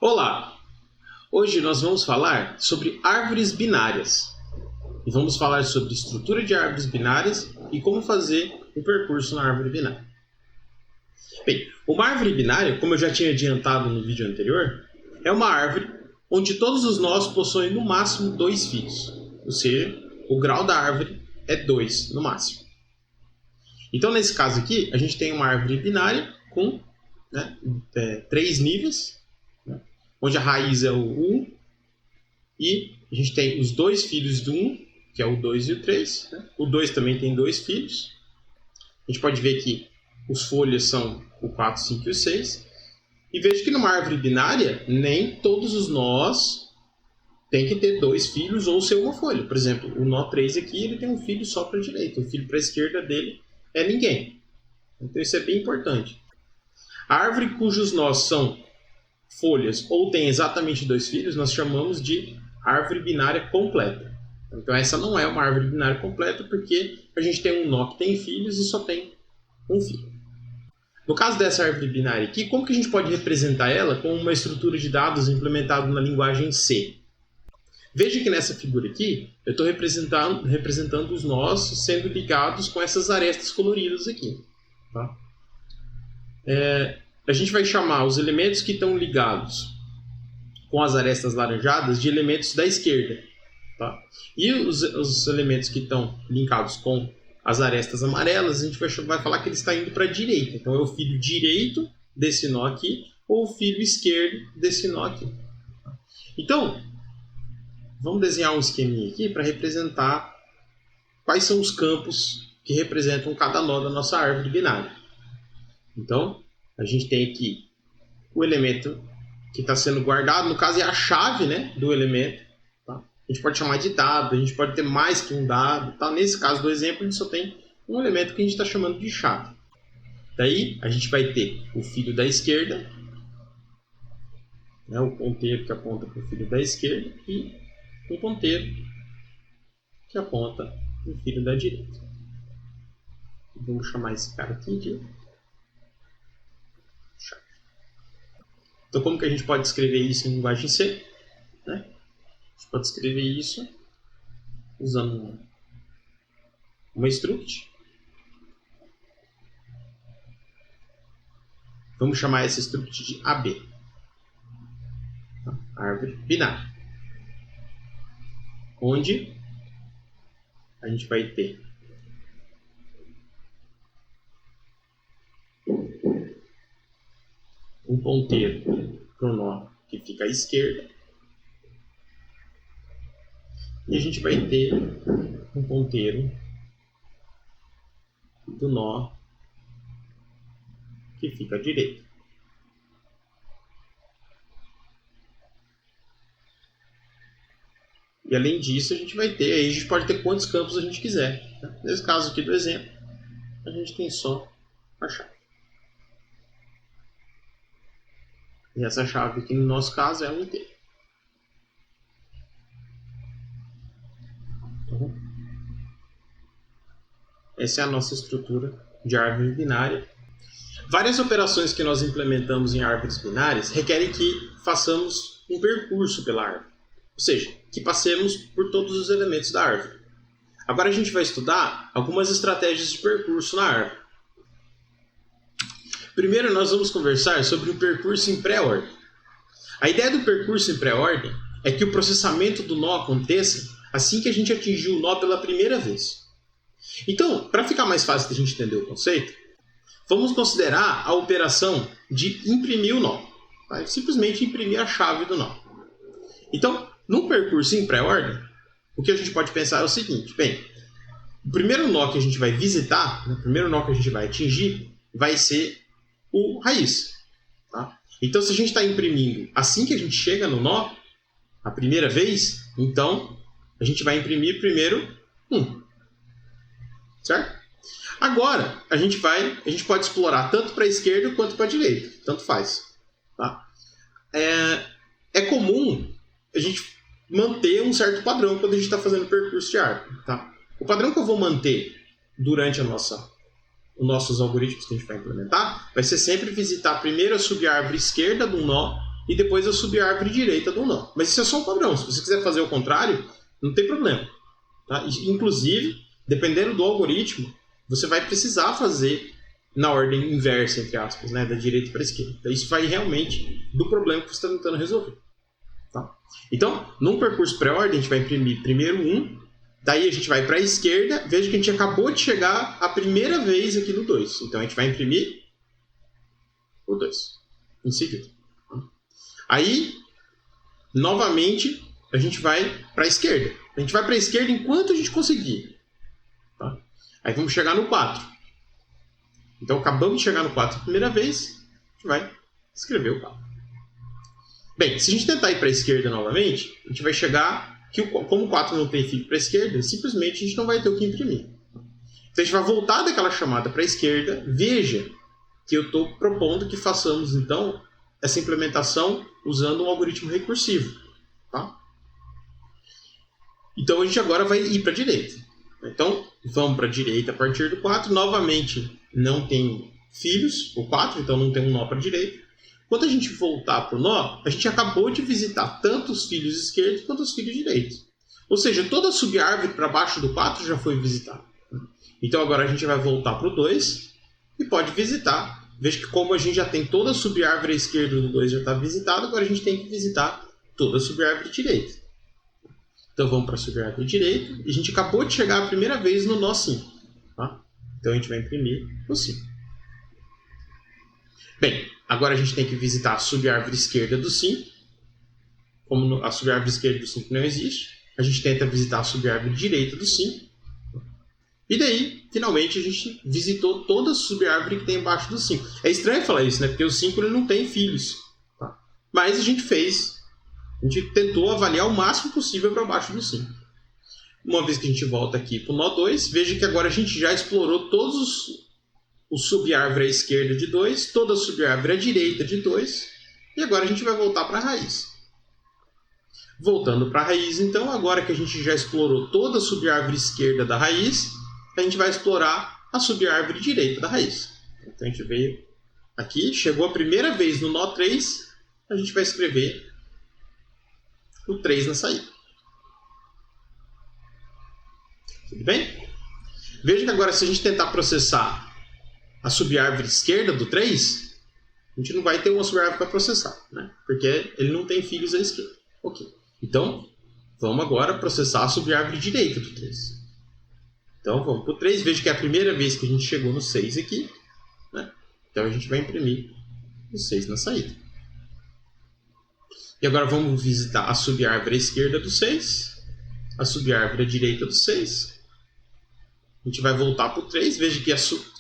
Olá! Hoje nós vamos falar sobre árvores binárias. E vamos falar sobre estrutura de árvores binárias e como fazer um percurso na árvore binária. Bem, uma árvore binária, como eu já tinha adiantado no vídeo anterior, é uma árvore onde todos os nós possuem no máximo 2 filhos. Ou seja, o grau da árvore é 2 no máximo. Então, nesse caso aqui, a gente tem uma árvore binária com 3 níveis, onde a raiz é o 1, e a gente tem os 2 filhos do 1, que é o 2 e o 3. O 2 também tem 2 filhos. A gente pode ver que os folhas são o 4, 5 e o 6. E veja que numa árvore binária, nem todos os nós têm que ter 2 filhos ou ser uma folha. Por exemplo, o nó 3 aqui, ele tem um filho só para a direita. O filho para a esquerda dele é ninguém. Então isso é bem importante. A árvore cujos nós são folhas ou tem exatamente 2 filhos, nós chamamos de árvore binária completa. Então essa não é uma árvore binária completa porque a gente tem um nó que tem filhos e só tem um filho. No caso dessa árvore binária aqui, como que a gente pode representar ela com uma estrutura de dados implementada na linguagem C? Veja que nessa figura aqui, eu estou representando os nós sendo ligados com essas arestas coloridas aqui. Tá? A gente vai chamar os elementos que estão ligados com as arestas laranjadas de elementos da esquerda. Tá? E os elementos que estão linkados com as arestas amarelas, a gente vai falar que ele está indo para a direita. Então é o filho direito desse nó aqui ou o filho esquerdo desse nó aqui. Então, vamos desenhar um esqueminha aqui para representar quais são os campos que representam cada nó da nossa árvore binária. Então, a gente tem aqui o elemento que está sendo guardado, no caso é a chave, do elemento. Tá? A gente pode chamar de dado, a gente pode ter mais que um dado. Tá? Nesse caso do exemplo, a gente só tem um elemento que a gente está chamando de chave. Daí, a gente vai ter o filho da esquerda, o ponteiro que aponta para o filho da esquerda, e um ponteiro que aponta para o filho da direita. Vamos chamar esse cara aqui de chave. Então, como que a gente pode escrever isso em linguagem C? A gente pode escrever isso usando uma struct. Vamos chamar essa struct de AB. Árvore binária. Onde a gente vai ter um ponteiro para o nó que fica à esquerda e a gente vai ter um ponteiro do nó que fica à direita. E além disso, a gente vai ter, aí a gente pode ter quantos campos a gente quiser. Nesse caso aqui do exemplo, a gente tem só a chave. E essa chave aqui, no nosso caso, é um inteiro. Então, essa é a nossa estrutura de árvore binária. Várias operações que nós implementamos em árvores binárias requerem que façamos um percurso pela árvore. Ou seja, que passemos por todos os elementos da árvore. Agora a gente vai estudar algumas estratégias de percurso na árvore. Primeiro nós vamos conversar sobre o percurso em pré-ordem. A ideia do percurso em pré-ordem é que o processamento do nó aconteça assim que a gente atingir o nó pela primeira vez. Então, para ficar mais fácil de a gente entender o conceito, vamos considerar a operação de imprimir o nó. Tá? Simplesmente imprimir a chave do nó. Então, no percurso em pré-ordem, o que a gente pode pensar é o seguinte. Bem, o primeiro nó que a gente vai visitar, o primeiro nó que a gente vai atingir, vai ser o raiz. Tá? Então, se a gente está imprimindo assim que a gente chega no nó, a primeira vez, então a gente vai imprimir primeiro 1. Certo? Agora, a gente pode explorar tanto para a esquerda quanto para a direita. Tanto faz. Tá? É comum a gente manter um certo padrão quando a gente está fazendo o percurso de árvore. Tá? O padrão que eu vou manter durante os nossos algoritmos que a gente vai implementar vai ser sempre visitar primeiro a subárvore esquerda do nó e depois eu subir a árvore direita do nó. Mas isso é só um padrão. Se você quiser fazer o contrário, não tem problema. Tá? Inclusive, dependendo do algoritmo, você vai precisar fazer na ordem inversa, entre aspas, né? Da direita para a esquerda. Então, isso vai realmente do problema que você está tentando resolver. Tá? Então, num percurso pré-ordem, a gente vai imprimir primeiro 1, daí a gente vai para a esquerda, veja que a gente acabou de chegar a primeira vez aqui no 2. Então, a gente vai imprimir o 2 em seguida. Aí, novamente, a gente vai para a esquerda. A gente vai para a esquerda enquanto a gente conseguir. Tá? Aí vamos chegar no 4. Então, acabamos de chegar no 4 a primeira vez, a gente vai escrever o 4. Bem, se a gente tentar ir para a esquerda novamente, a gente vai chegar que, como o 4 não tem filho para a esquerda, simplesmente a gente não vai ter o que imprimir. Então, a gente vai voltar daquela chamada para a esquerda. Veja que eu estou propondo que façamos, então, essa implementação usando um algoritmo recursivo. Tá? Então, a gente agora vai ir para a direita. Então, vamos para a direita a partir do 4. Novamente, não tem filhos, o 4, então não tem um nó para a direita. Quando a gente voltar para o nó, a gente acabou de visitar tanto os filhos esquerdos quanto os filhos direitos. Ou seja, toda a subárvore para baixo do 4 já foi visitada. Então, agora a gente vai voltar para o 2 e pode visitar. Veja que como a gente já tem toda a subárvore esquerda do 2 já está visitada, agora a gente tem que visitar toda a subárvore direita. Então vamos para a subárvore direita e a gente acabou de chegar a primeira vez no nó 5. Tá? Então a gente vai imprimir o 5. Bem, agora a gente tem que visitar a subárvore esquerda do 5. Como a subárvore esquerda do 5 não existe, a gente tenta visitar a subárvore direita do 5. E daí, finalmente, a gente visitou toda a subárvore que tem embaixo do 5. É estranho falar isso, né? Porque o 5 ele não tem filhos. Tá? Mas a gente fez. A gente tentou avaliar o máximo possível para baixo do 5. Uma vez que a gente volta aqui para o nó 2, veja que agora a gente já explorou todos os subárvore à esquerda de 2, toda a subárvore à direita de 2, e agora a gente vai voltar para a raiz. Voltando para a raiz, então, agora que a gente já explorou toda a subárvore esquerda da raiz, a gente vai explorar a subárvore direita da raiz. Então a gente veio aqui, chegou a primeira vez no nó 3, a gente vai escrever o 3 na saída. Tudo bem? Veja que agora, se a gente tentar processar a subárvore esquerda do 3, a gente não vai ter uma subárvore para processar, né? Porque ele não tem filhos à esquerda. Ok. Então, vamos agora processar a subárvore direita do 3. Então, vamos para o 3. Veja que é a primeira vez que a gente chegou no 6 aqui, né? Então, a gente vai imprimir o 6 na saída. E agora vamos visitar a subárvore à esquerda do 6, a subárvore à direita do 6. A gente vai voltar para o 3. Veja que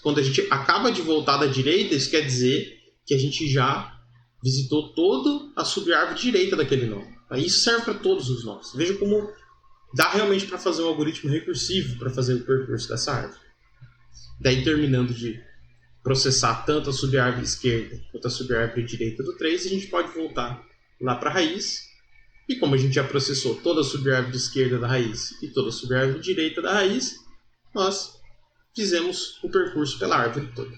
quando a gente acaba de voltar da direita, isso quer dizer que a gente já visitou toda a subárvore direita daquele nó. Isso serve para todos os nós. Veja como dá realmente para fazer um algoritmo recursivo para fazer o percurso dessa árvore. Daí, terminando de processar tanto a subárvore esquerda quanto a subárvore direita do 3, a gente pode voltar lá para a raiz. E como a gente já processou toda a subárvore esquerda da raiz e toda a subárvore direita da raiz, nós fizemos o percurso pela árvore toda.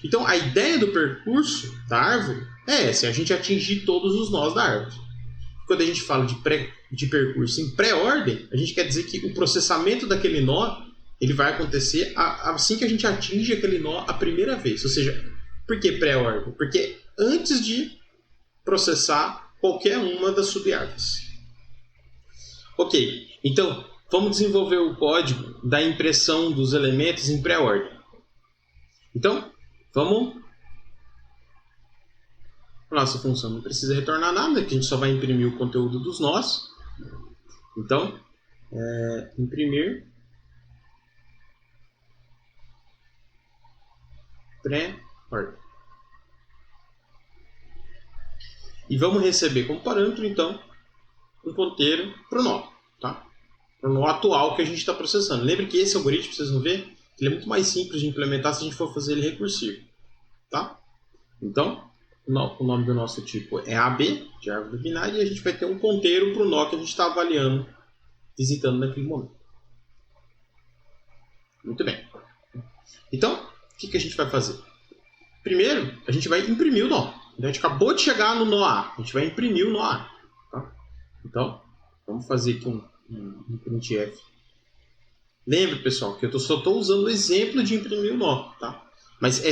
Então, a ideia do percurso da árvore é essa, é a gente atingir todos os nós da árvore. Quando a gente fala de percurso em pré-ordem, a gente quer dizer que o processamento daquele nó ele vai acontecer assim que a gente atinge aquele nó a primeira vez. Ou seja, por que pré-ordem? Porque antes de processar qualquer uma das subárvores. Ok, então vamos desenvolver o código da impressão dos elementos em pré-ordem. Então, vamos... A nossa função não precisa retornar nada, que a gente só vai imprimir o conteúdo dos nós. Então, imprimir pré-ordem. E vamos receber como parâmetro, então, um ponteiro para o nó. Tá? Para o nó atual que a gente está processando. Lembre que esse algoritmo, vocês vão ver, ele é muito mais simples de implementar se a gente for fazer ele recursivo. Tá? Então, o nome do nosso tipo é AB, de árvore binária, e a gente vai ter um ponteiro para o nó que a gente está avaliando, visitando naquele momento. Muito bem. Então, o que a gente vai fazer? Primeiro, a gente vai imprimir o nó. Então, a gente acabou de chegar no nó A. A gente vai imprimir o nó A. Tá? Então, vamos fazer aqui um printf. Lembra, pessoal, que eu só estou usando o exemplo de imprimir o nó. Tá? Mas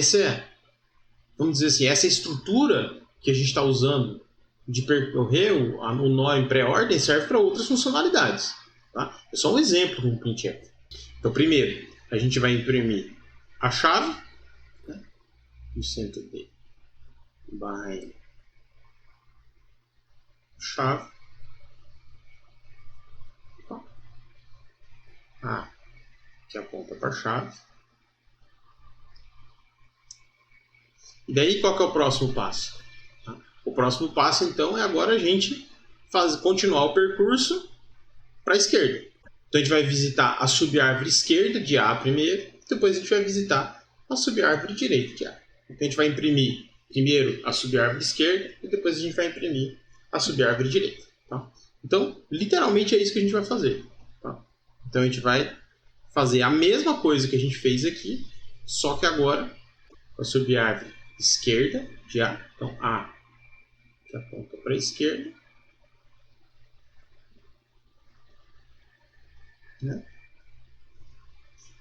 vamos dizer assim, essa estrutura que a gente está usando de percorrer o nó em pré-ordem serve para outras funcionalidades. Tá? É só um exemplo do printf. Então, primeiro, a gente vai imprimir a chave, né? No centro D by chave. A, que aponta para a chave. E daí, qual que é o próximo passo? O próximo passo, então, é agora a gente continuar o percurso para a esquerda. Então, a gente vai visitar a subárvore esquerda de A primeiro, depois a gente vai visitar a subárvore direita de A. Então, a gente vai imprimir primeiro a subárvore esquerda e depois a gente vai imprimir a subárvore direita. Tá? Então, literalmente é isso que a gente vai fazer. Tá? Então, a gente vai fazer a mesma coisa que a gente fez aqui, só que agora a subárvore esquerda de A. Então, A que aponta para a esquerda. Né?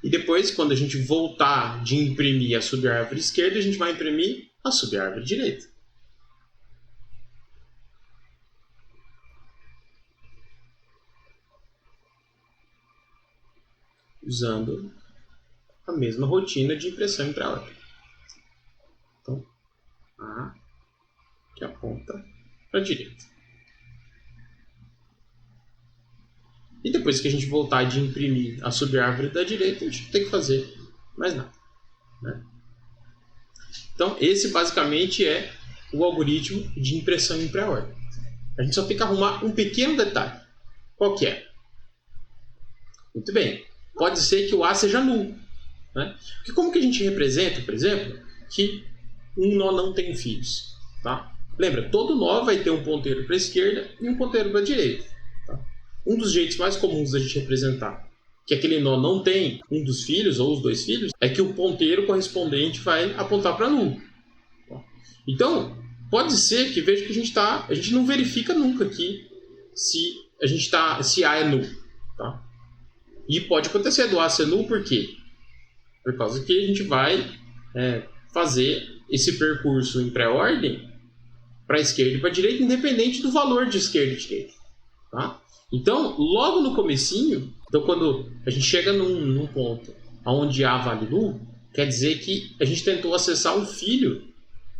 E depois, quando a gente voltar de imprimir a subárvore esquerda, a gente vai imprimir a subárvore direita. Usando a mesma rotina de impressão em pré-ordem. Então, A que aponta para a direita. E depois que a gente voltar de imprimir a subárvore da direita, a gente não tem que fazer mais nada. Né? Então, esse basicamente é o algoritmo de impressão em pré-ordem. A gente só tem que arrumar um pequeno detalhe. Qual que é? Muito bem. Pode ser que o A seja nulo. Né? Porque como que a gente representa, por exemplo, que um nó não tem fios? Tá? Lembra, todo nó vai ter um ponteiro para a esquerda e um ponteiro para a direita. Tá? Um dos jeitos mais comuns da gente representar que aquele nó não tem um dos filhos ou os dois filhos é que o ponteiro correspondente vai apontar para nulo. Tá? Então, pode ser que veja que a gente não verifica nunca aqui se A é nulo. Tá? E pode acontecer do A ser nulo, por quê? Por causa que a gente vai fazer esse percurso em pré-ordem para a esquerda e para a direita, independente do valor de esquerda e direita. Tá? Então, logo no comecinho, então quando a gente chega num ponto onde A vale nulo, quer dizer que a gente tentou acessar um filho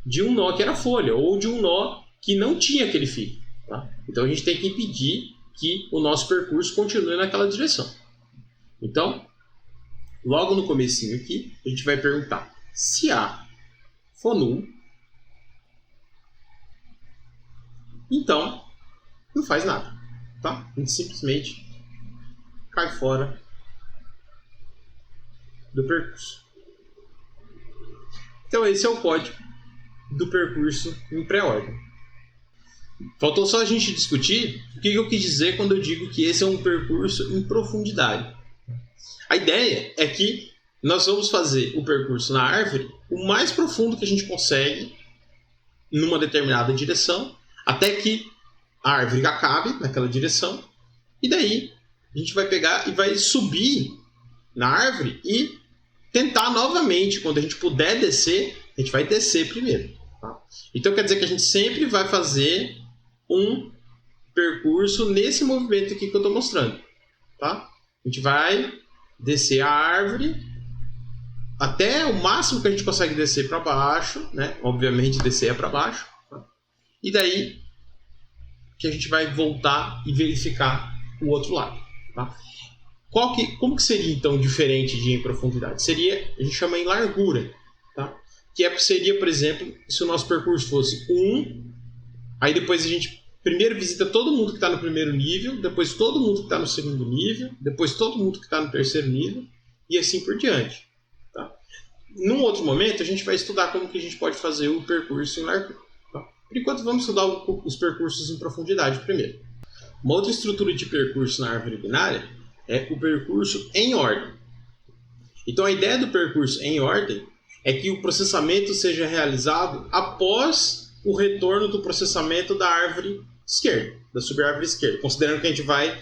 de um nó que era folha, ou de um nó que não tinha aquele filho. Tá? Então, a gente tem que impedir que o nosso percurso continue naquela direção. Então, logo no comecinho aqui, a gente vai perguntar se A for nulo, então não faz nada. Tá? A gente simplesmente cai fora do percurso. Então esse é o código do percurso em pré-ordem. Faltou só a gente discutir o que eu quis dizer quando eu digo que esse é um percurso em profundidade. A ideia é que nós vamos fazer o percurso na árvore o mais profundo que a gente consegue numa determinada direção, até que a árvore acabe naquela direção, e daí a gente vai pegar e vai subir na árvore e tentar novamente, quando a gente puder descer, a gente vai descer primeiro. Tá? Então quer dizer que a gente sempre vai fazer um percurso nesse movimento aqui que eu estou mostrando. Tá? A gente vai descer a árvore até o máximo que a gente consegue descer para baixo, né? Obviamente descer é para baixo. Tá? E daí que a gente vai voltar e verificar o outro lado. Tá? Como que seria então diferente de em profundidade? Seria, a gente chama em largura. Tá? Seria, por exemplo, se o nosso percurso fosse 1, aí depois a gente primeiro visita todo mundo que está no primeiro nível, depois todo mundo que está no segundo nível, depois todo mundo que está no terceiro nível, e assim por diante. Tá? Num outro momento, a gente vai estudar como que a gente pode fazer o percurso em largura. Por enquanto, vamos estudar os percursos em profundidade primeiro. Uma outra estrutura de percurso na árvore binária é o percurso em ordem. Então, a ideia do percurso em ordem é que o processamento seja realizado após o retorno do processamento da árvore esquerda, da subárvore esquerda, considerando que a gente vai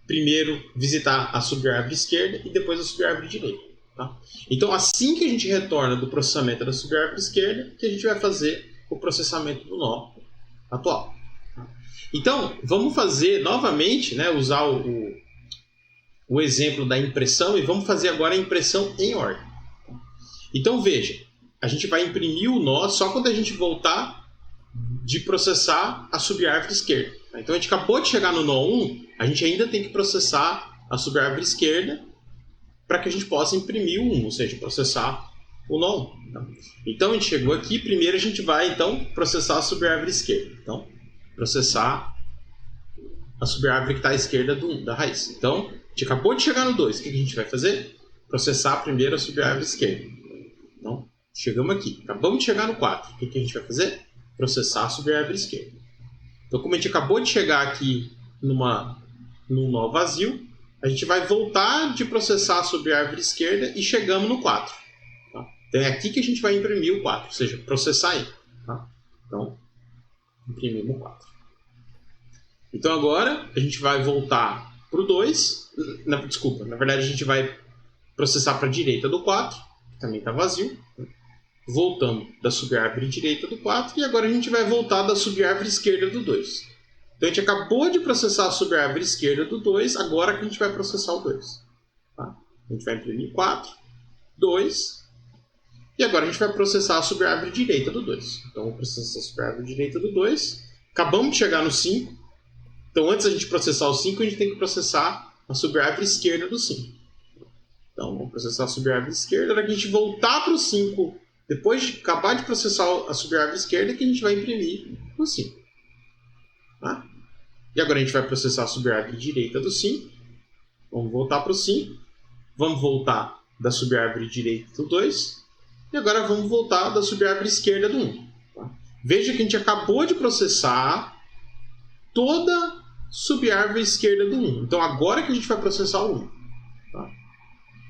primeiro visitar a subárvore esquerda e depois a subárvore direita. Tá? Então, assim que a gente retorna do processamento da subárvore esquerda, que a gente vai fazer o processamento do nó atual. Tá? Então, vamos fazer novamente, né, usar o exemplo da impressão e vamos fazer agora a impressão em ordem. Então, veja, a gente vai imprimir o nó só quando a gente voltar de processar a subárvore esquerda. Então, a gente acabou de chegar no nó 1, a gente ainda tem que processar a subárvore esquerda para que a gente possa imprimir o 1, ou seja, processar o nó 1. Tá? Então, a gente chegou aqui, primeiro a gente vai então processar a subárvore esquerda. Então, processar a subárvore que está à esquerda da raiz. Então, a gente acabou de chegar no 2, o que a gente vai fazer? Processar primeiro a subárvore esquerda. Então, chegamos aqui, acabamos de chegar no 4, o que a gente vai fazer? Processar a subárvore esquerda. Então, como a gente acabou de chegar aqui num nó vazio, a gente vai voltar de processar a subárvore esquerda e chegamos no 4. Tá? Então, é aqui que a gente vai imprimir o 4, ou seja, processar aí. Tá? Então, imprimimos o 4. Então, agora, a gente vai voltar para o 2. Desculpa, na verdade, a gente vai processar para a direita do 4, que também está vazio. Voltamos da subárvore direita do 4 e agora a gente vai voltar da subárvore esquerda do 2. Então a gente acabou de processar a subárvore esquerda do 2, agora que a gente vai processar o 2. Tá? A gente vai imprimir 4, 2 e agora a gente vai processar a subárvore direita do 2. Então vamos processar a subárvore direita do 2. Acabamos de chegar no 5. Então antes da gente processar o 5, a gente tem que processar a subárvore esquerda do 5. Então vamos processar a subárvore esquerda, para que a gente voltar para o 5. Depois de acabar de processar a subárvore esquerda, que a gente vai imprimir o 5. Tá? E agora a gente vai processar a subárvore direita do 5. Vamos voltar para o 5. Vamos voltar da subárvore direita do 2. E agora vamos voltar da subárvore esquerda do 1. Tá? Veja que a gente acabou de processar toda a subárvore esquerda do 1. Então agora que a gente vai processar o 1. Tá?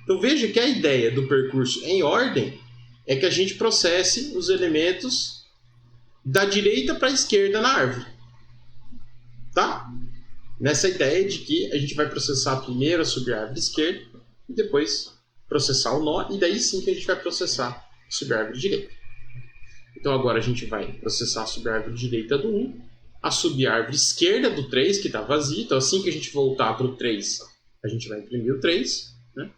Então veja que a ideia do percurso em ordem é que a gente processe os elementos da direita para a esquerda na árvore. Tá? Nessa ideia de que a gente vai processar primeiro a subárvore esquerda e depois processar o nó, e daí sim que a gente vai processar a subárvore direita. Então agora a gente vai processar a subárvore direita do 1, a subárvore esquerda do 3, que está vazia. Então assim que a gente voltar para o 3, a gente vai imprimir o 3. Né?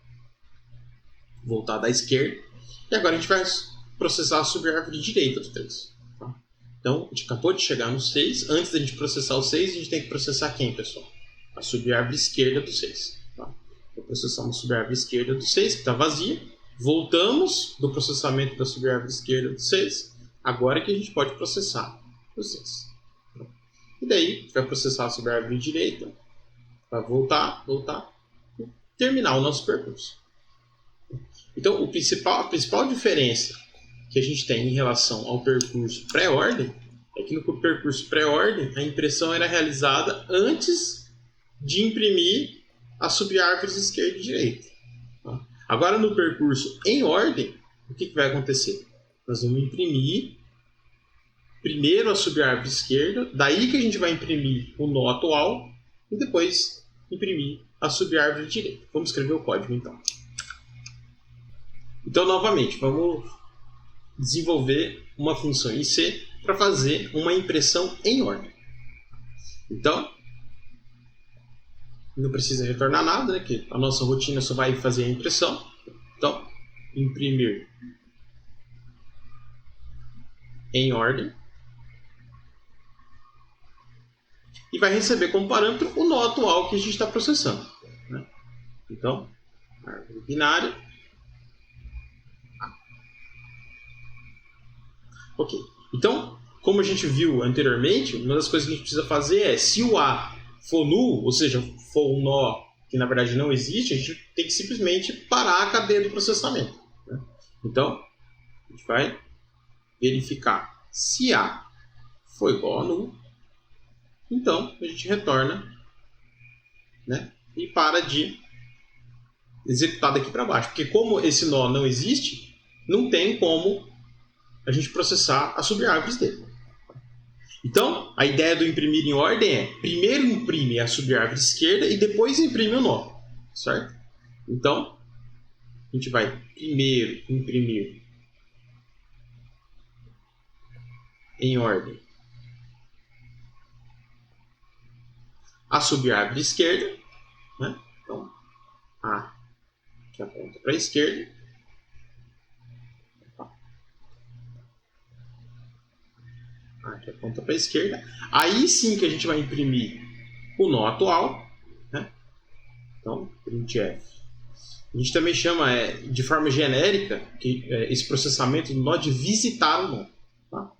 Voltar da esquerda. E agora a gente vai processar a subárvore direita do 3. Tá? Então, a gente acabou de chegar no 6. Antes da gente processar o 6, a gente tem que processar quem, pessoal? A subárvore esquerda do 6. Tá? Então, processamos a subárvore esquerda do 6, que está vazia. Voltamos do processamento da subárvore esquerda do 6. Agora que a gente pode processar o 6. Tá? E daí, a gente vai processar a subárvore direita. Vai voltar e terminar o nosso percurso. Então, a principal diferença que a gente tem em relação ao percurso pré-ordem é que no percurso pré-ordem a impressão era realizada antes de imprimir as subárvores esquerda e direita. Tá? Agora, no percurso em ordem, o que vai acontecer? Nós vamos imprimir primeiro a subárvore esquerda, daí que a gente vai imprimir o nó atual e depois imprimir a subárvore direita. Vamos escrever o código então. Então, novamente, vamos desenvolver uma função em C para fazer uma impressão em ordem. Então, não precisa retornar nada, né? Que a nossa rotina só vai fazer a impressão. Então, imprimir em ordem. E vai receber como parâmetro o nó atual que a gente está processando. Né? Então, árvore binária. Ok. Então, como a gente viu anteriormente, uma das coisas que a gente precisa fazer é, se o A for nulo, ou seja, for um nó que na verdade não existe, a gente tem que simplesmente parar a cadeia do processamento. Né? Então, a gente vai verificar se A for igual a nulo, então a gente retorna, né? E para de executar daqui para baixo. Porque como esse nó não existe, não tem como a gente processar as subárvores dele. Então, a ideia do imprimir em ordem é primeiro imprime a subárvore esquerda e depois imprime o nó, certo? Então, a gente vai primeiro imprimir em ordem a subárvore esquerda, né? Então, A que aponta para a esquerda. A que aponta para a esquerda. Aí sim que a gente vai imprimir o nó atual, né? Então, printf. A gente também chama de forma genérica esse processamento do nó de visitar o nó. Tá?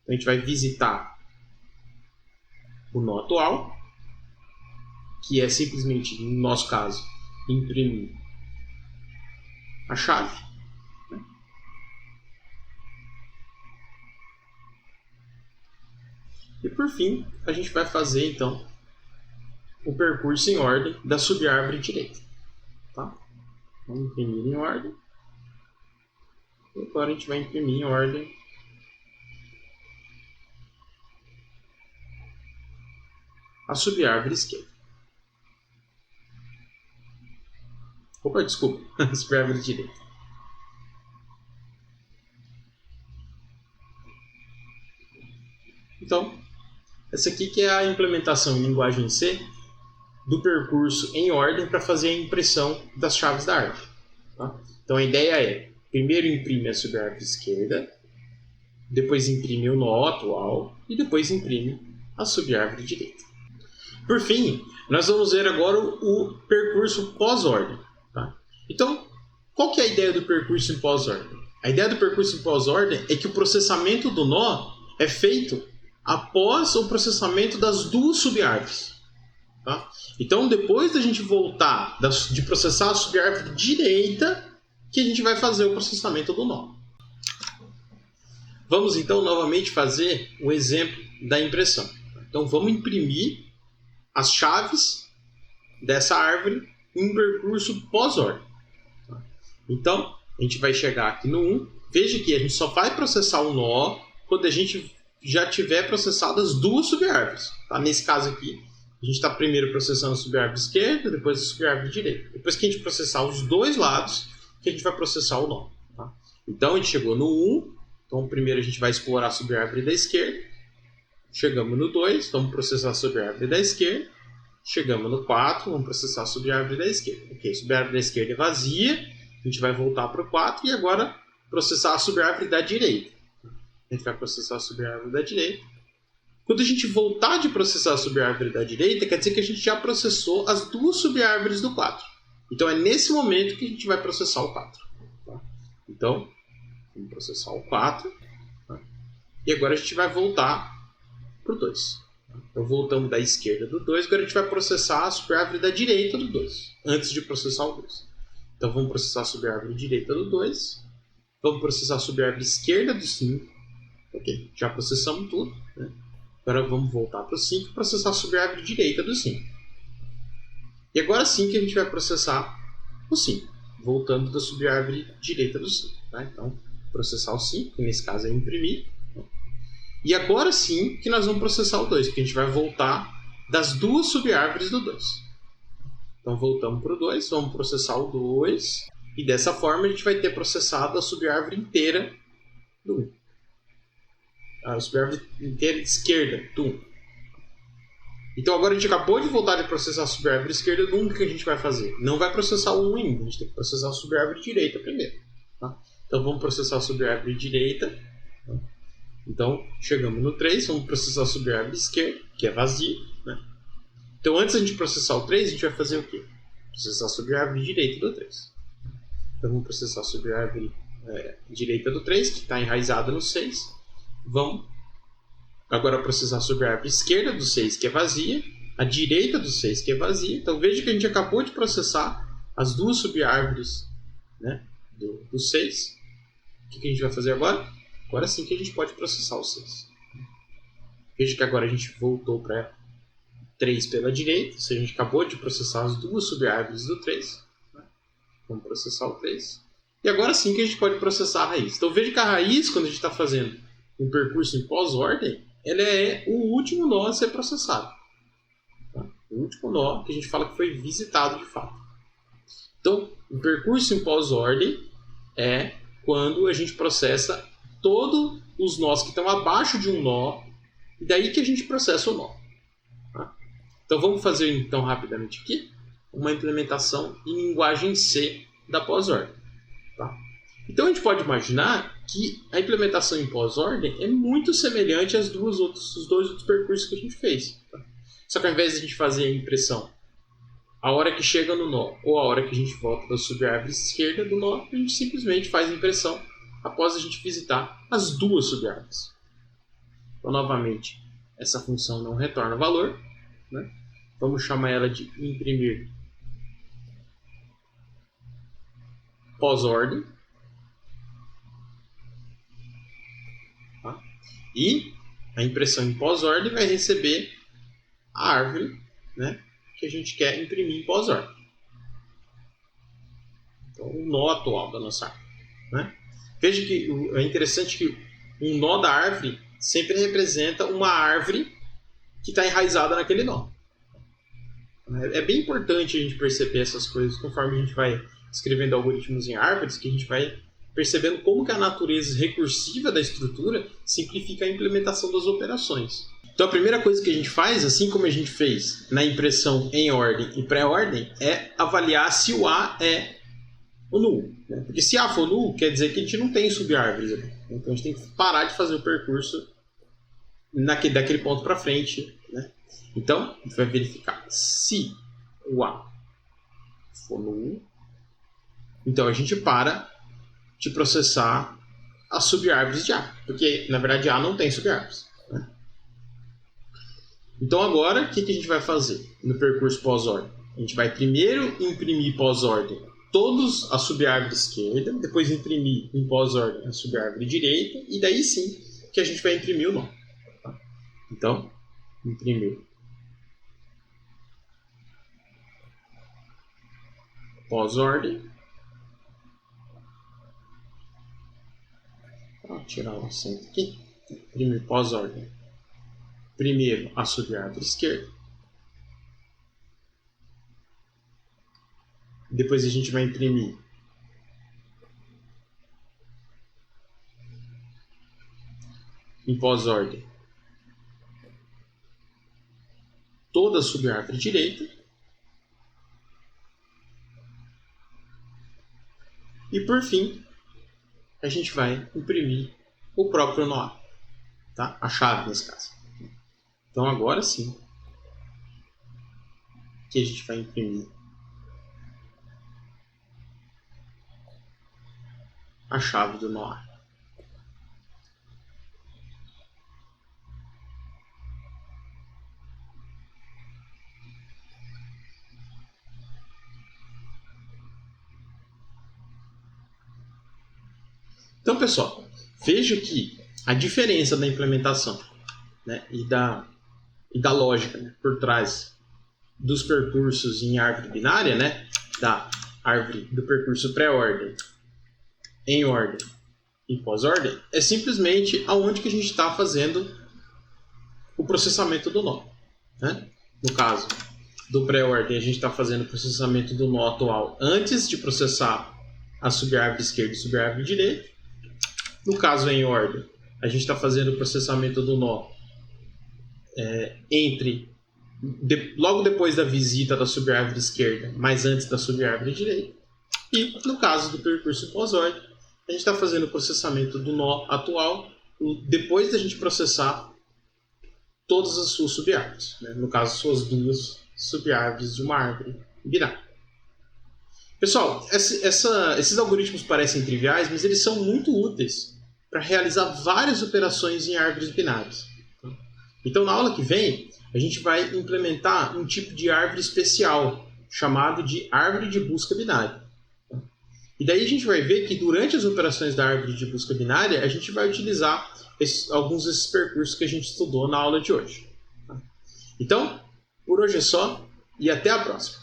Então, a gente vai visitar o nó atual, que é simplesmente, no nosso caso, imprimir a chave. Né? E por fim, a gente vai fazer então o percurso em ordem da subárvore direita. Tá? Vamos imprimir em ordem. E agora a gente vai imprimir em ordem a subárvore esquerda. Opa, desculpa, a subárvore direita. Então, essa aqui que é a implementação em linguagem C do percurso em ordem para fazer a impressão das chaves da árvore. Tá? Então a ideia é, primeiro imprime a subárvore esquerda, depois imprime o nó atual e depois imprime a subárvore direita. Por fim, nós vamos ver agora o percurso pós-ordem. Tá? Então, qual que é a ideia do percurso em pós-ordem? A ideia do percurso em pós-ordem é que o processamento do nó é feito após o processamento das duas subárvores. Tá? Então, depois da gente voltar de processar a subárvore direita, que a gente vai fazer o processamento do nó. Vamos então novamente fazer o exemplo da impressão. Então, vamos imprimir as chaves dessa árvore em percurso pós-ordem. Então, a gente vai chegar aqui no 1. Veja que a gente só vai processar o nó quando a gente já tiver processado as duas subárvores. Tá? Nesse caso aqui, a gente está primeiro processando a subárvore esquerda, depois a subárvore direita. Depois que a gente processar os dois lados, que a gente vai processar o nó. Tá? Então, a gente chegou no 1. Então, primeiro a gente vai explorar a subárvore da esquerda. Chegamos no 2, vamos processar a subárvore da esquerda. Chegamos no 4, vamos processar a subárvore da esquerda. Ok, a subárvore da esquerda é vazia. A gente vai voltar para o 4 e agora processar a subárvore da direita. A gente vai processar a subárvore da direita. Quando a gente voltar de processar a subárvore da direita, quer dizer que a gente já processou as duas subárvores do 4. Então é nesse momento que a gente vai processar o 4. Tá? Então, vamos processar o 4. Tá? E agora a gente vai voltar para o 2. Então voltamos da esquerda do 2, agora a gente vai processar a subárvore da direita do 2, antes de processar o 2. Então vamos processar a subárvore direita do 2, vamos processar a subárvore esquerda do 5. Ok, já processamos tudo. Né? Agora vamos voltar para o 5 e processar a subárvore direita do 5. E agora sim que a gente vai processar o 5, voltando da subárvore direita do 5. Tá? Então, processar o 5, que nesse caso é imprimir. E agora sim que nós vamos processar o 2, porque a gente vai voltar das duas subárvores do 2. Então voltamos para o 2, vamos processar o 2, e dessa forma a gente vai ter processado a subárvore inteira do 1. A subárvore inteira esquerda do 1. Então agora a gente acabou de voltar de processar a subárvore esquerda do 1, o que a gente vai fazer? Não vai processar o 1 ainda, a gente tem que processar a subárvore direita primeiro. Tá? Então vamos processar a subárvore direita. Tá? Então, chegamos no 3, vamos processar a subárvore esquerda, que é vazia. Né? Então, antes de a gente processar o 3, a gente vai fazer o quê? Processar a subárvore direita do 3. Então, vamos processar a subárvore direita do 3, que está enraizada no 6. Vamos agora processar a subárvore esquerda do 6, que é vazia, a direita do 6, que é vazia. Então, veja que a gente acabou de processar as duas subárvores, né, do 6. O que a gente vai fazer agora? Agora sim que a gente pode processar o 6. Veja que agora a gente voltou para 3 pela direita, ou seja, a gente acabou de processar as duas subárvores do 3. Né? Vamos processar o 3. E agora sim que a gente pode processar a raiz. Então veja que a raiz, quando a gente está fazendo um percurso em pós-ordem, ele é o último nó a ser processado. Tá? O último nó que a gente fala que foi visitado de fato. Então, o percurso em pós-ordem é quando a gente processa todos os nós que estão abaixo de um nó, e daí que a gente processa o nó. Tá? Então, vamos fazer então rapidamente aqui uma implementação em linguagem C da pós-ordem. Tá? Então, a gente pode imaginar que a implementação em pós-ordem é muito semelhante aos dois outros percursos que a gente fez. Tá? Só que ao invés de a gente fazer a impressão a hora que chega no nó ou a hora que a gente volta da subárvore esquerda do nó, a gente simplesmente faz a impressão após a gente visitar as duas subárvores. Então, novamente, essa função não retorna valor, né? Vamos chamar ela de imprimir pós-ordem. Tá? E a impressão em pós-ordem vai receber a árvore, né, que a gente quer imprimir em pós-ordem. Então, o nó atual da nossa árvore. Né? Veja que é interessante que um nó da árvore sempre representa uma árvore que está enraizada naquele nó. É bem importante a gente perceber essas coisas conforme a gente vai escrevendo algoritmos em árvores, que a gente vai percebendo como que a natureza recursiva da estrutura simplifica a implementação das operações. Então, a primeira coisa que a gente faz, assim como a gente fez na impressão em ordem e pré-ordem, é avaliar se o A é o nulo. Né? Porque se A for nulo, quer dizer que a gente não tem subárvores ali. Então, a gente tem que parar de fazer o percurso daquele ponto para frente. Né? Então, a gente vai verificar se o A for nulo. Então, a gente para de processar as subárvores de A. Porque, na verdade, A não tem subárvores. Né? Então, agora, o que a gente vai fazer no percurso pós-ordem? A gente vai primeiro imprimir pós-ordem todas as subárvores esquerda, depois imprimir em pós-ordem a subárvore direita, e daí sim que a gente vai imprimir o nó. Tá? Então, imprimir pós-ordem. Vou tirar o acento aqui. Imprimir pós-ordem. Primeiro a subárvore esquerda. Depois a gente vai imprimir em pós-ordem toda a subárvore direita. E por fim, a gente vai imprimir o próprio nó, tá? A chave nesse caso. Então agora sim que a gente vai imprimir a chave do nó. Então, pessoal, veja que a diferença da implementação, né, e da lógica, né, por trás dos percursos em árvore binária, né, da árvore do percurso pré-ordem, em ordem e pós-ordem, é simplesmente aonde que a gente está fazendo o processamento do nó. Né? No caso do pré-ordem, a gente está fazendo o processamento do nó atual antes de processar a subárvore esquerda e subárvore direita. No caso em ordem, a gente está fazendo o processamento do nó logo depois da visita da subárvore esquerda, mas antes da subárvore direita. E no caso do percurso pós-ordem, a gente está fazendo o processamento do nó atual depois da gente processar todas as suas subárvores. Né? No caso, suas duas subárvores de uma árvore binária. Pessoal, esses algoritmos parecem triviais, mas eles são muito úteis para realizar várias operações em árvores binárias. Então, na aula que vem, a gente vai implementar um tipo de árvore especial, chamado de árvore de busca binária. E daí a gente vai ver que durante as operações da árvore de busca binária, a gente vai utilizar alguns desses percursos que a gente estudou na aula de hoje. Então, por hoje é só e até a próxima.